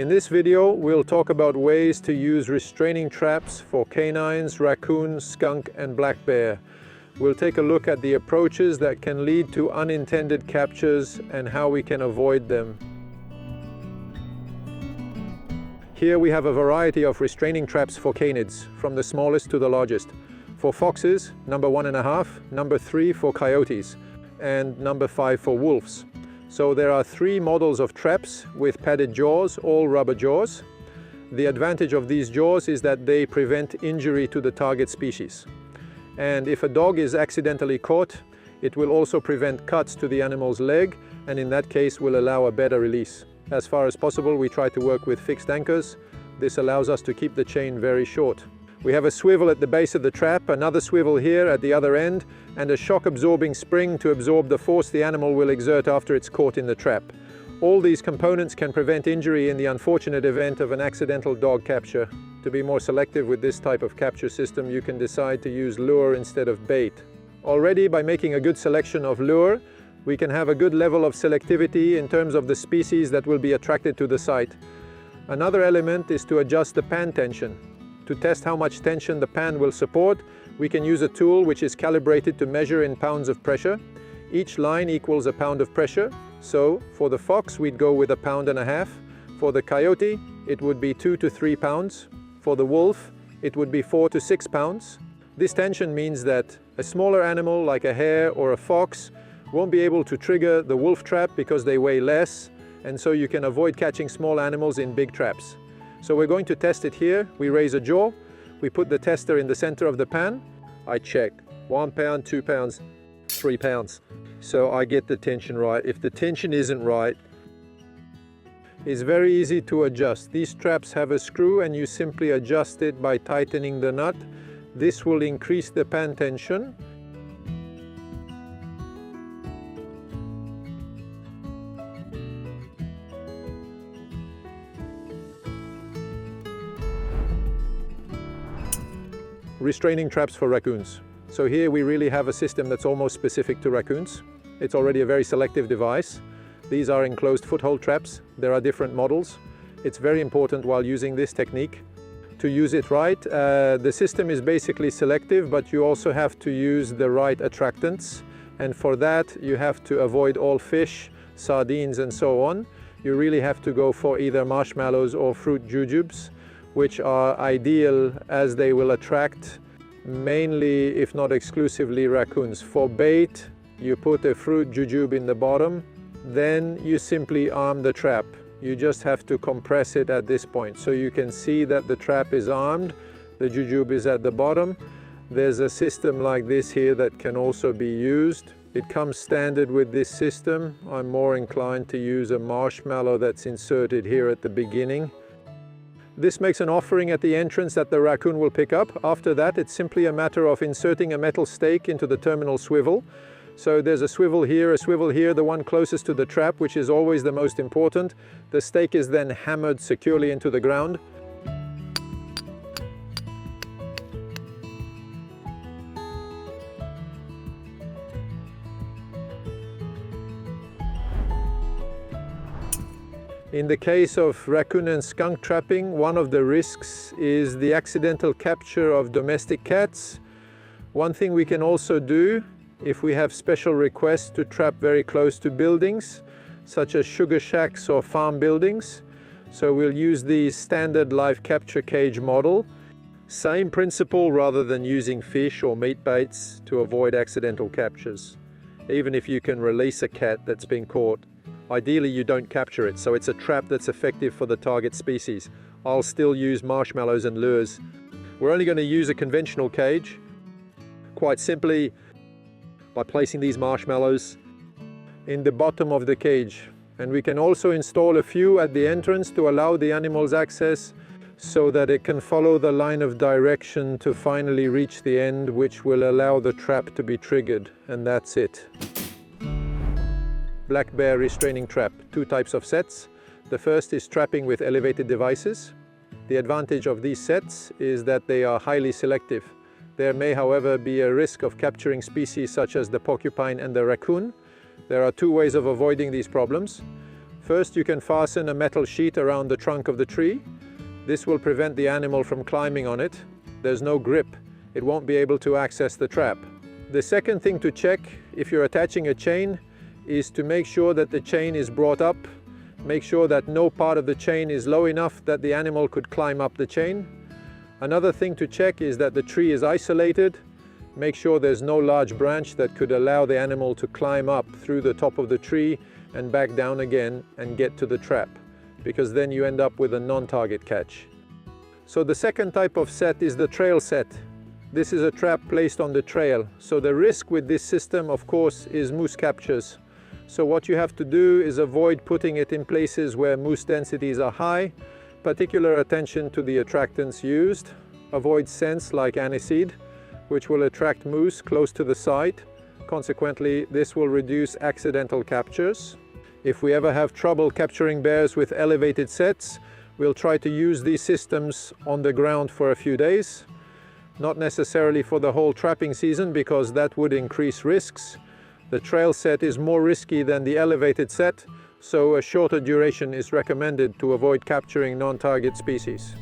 In this video, we'll talk about ways to use restraining traps for canines, raccoons, skunk and black bear. We'll take a look at the approaches that can lead to unintended captures and how we can avoid them. Here we have a variety of restraining traps for canids, from the smallest to the largest. For foxes, number 1.5, number 3 for coyotes, and number 5 for wolves. So there are 3 models of traps with padded jaws, all rubber jaws. The advantage of these jaws is that they prevent injury to the target species. And if a dog is accidentally caught, it will also prevent cuts to the animal's leg, and in that case will allow a better release. As far as possible, we try to work with fixed anchors. This allows us to keep the chain very short. We have a swivel at the base of the trap, another swivel here at the other end, and a shock-absorbing spring to absorb the force the animal will exert after it's caught in the trap. All these components can prevent injury in the unfortunate event of an accidental dog capture. To be more selective with this type of capture system, you can decide to use lure instead of bait. Already, by making a good selection of lure, we can have a good level of selectivity in terms of the species that will be attracted to the site. Another element is to adjust the pan tension. To test how much tension the pan will support, we can use a tool which is calibrated to measure in pounds of pressure. Each line equals a pound of pressure. So for the fox, we'd go with 1.5 pounds. For the coyote, it would be 2 to 3 pounds. For the wolf, it would be 4 to 6 pounds. This tension means that a smaller animal like a hare or a fox won't be able to trigger the wolf trap because they weigh less, and so you can avoid catching small animals in big traps. So we're going to test it here. We raise a jaw, we put the tester in the center of the pan. I check 1 pound, 2 pounds, 3 pounds. So I get the tension right. If the tension isn't right, it's very easy to adjust. These traps have a screw and you simply adjust it by tightening the nut. This will increase the pan tension. Restraining traps for raccoons. So here we really have a system that's almost specific to raccoons. It's already a very selective device. These are enclosed foothold traps. There are different models. It's very important while using this technique to use it right. The system is basically selective, but you also have to use the right attractants. And for that, you have to avoid all fish, sardines, and so on. You really have to go for either marshmallows or fruit jujubes, which are ideal as they will attract mainly, if not exclusively, raccoons. For bait, you put a fruit jujube in the bottom, then you simply arm the trap. You just have to compress it at this point. So you can see that the trap is armed, the jujube is at the bottom. There's a system like this here that can also be used. It comes standard with this system. I'm more inclined to use a marshmallow that's inserted here at the beginning. This makes an offering at the entrance that the raccoon will pick up. After that, it's simply a matter of inserting a metal stake into the terminal swivel. So there's a swivel here, the one closest to the trap, which is always the most important. The stake is then hammered securely into the ground. In the case of raccoon and skunk trapping, one of the risks is the accidental capture of domestic cats. One thing we can also do, if we have special requests to trap very close to buildings, such as sugar shacks or farm buildings. So we'll use the standard live capture cage model. Same principle, rather than using fish or meat baits to avoid accidental captures. Even if you can release a cat that's been caught, ideally you don't capture it, so it's a trap that's effective for the target species. I'll still use marshmallows and lures. We're only going to use a conventional cage, quite simply by placing these marshmallows in the bottom of the cage. And we can also install a few at the entrance to allow the animals access so that it can follow the line of direction to finally reach the end, which will allow the trap to be triggered, and that's it. Black bear restraining trap, 2 types of sets. The first is trapping with elevated devices. The advantage of these sets is that they are highly selective. There may, however, be a risk of capturing species such as the porcupine and the raccoon. There are 2 ways of avoiding these problems. First, you can fasten a metal sheet around the trunk of the tree. This will prevent the animal from climbing on it. There's no grip. It won't be able to access the trap. The second thing to check if you're attaching a chain is to make sure that the chain is brought up. Make sure that no part of the chain is low enough that the animal could climb up the chain. Another thing to check is that the tree is isolated. Make sure there's no large branch that could allow the animal to climb up through the top of the tree and back down again and get to the trap, because then you end up with a non-target catch. So the second type of set is the trail set. This is a trap placed on the trail. So the risk with this system, of course, is moose captures. So what you have to do is avoid putting it in places where moose densities are high. Particular attention to the attractants used. Avoid scents like aniseed, which will attract moose close to the site. Consequently, this will reduce accidental captures. If we ever have trouble capturing bears with elevated sets, we'll try to use these systems on the ground for a few days. Not necessarily for the whole trapping season, because that would increase risks. The trail set is more risky than the elevated set, so a shorter duration is recommended to avoid capturing non-target species.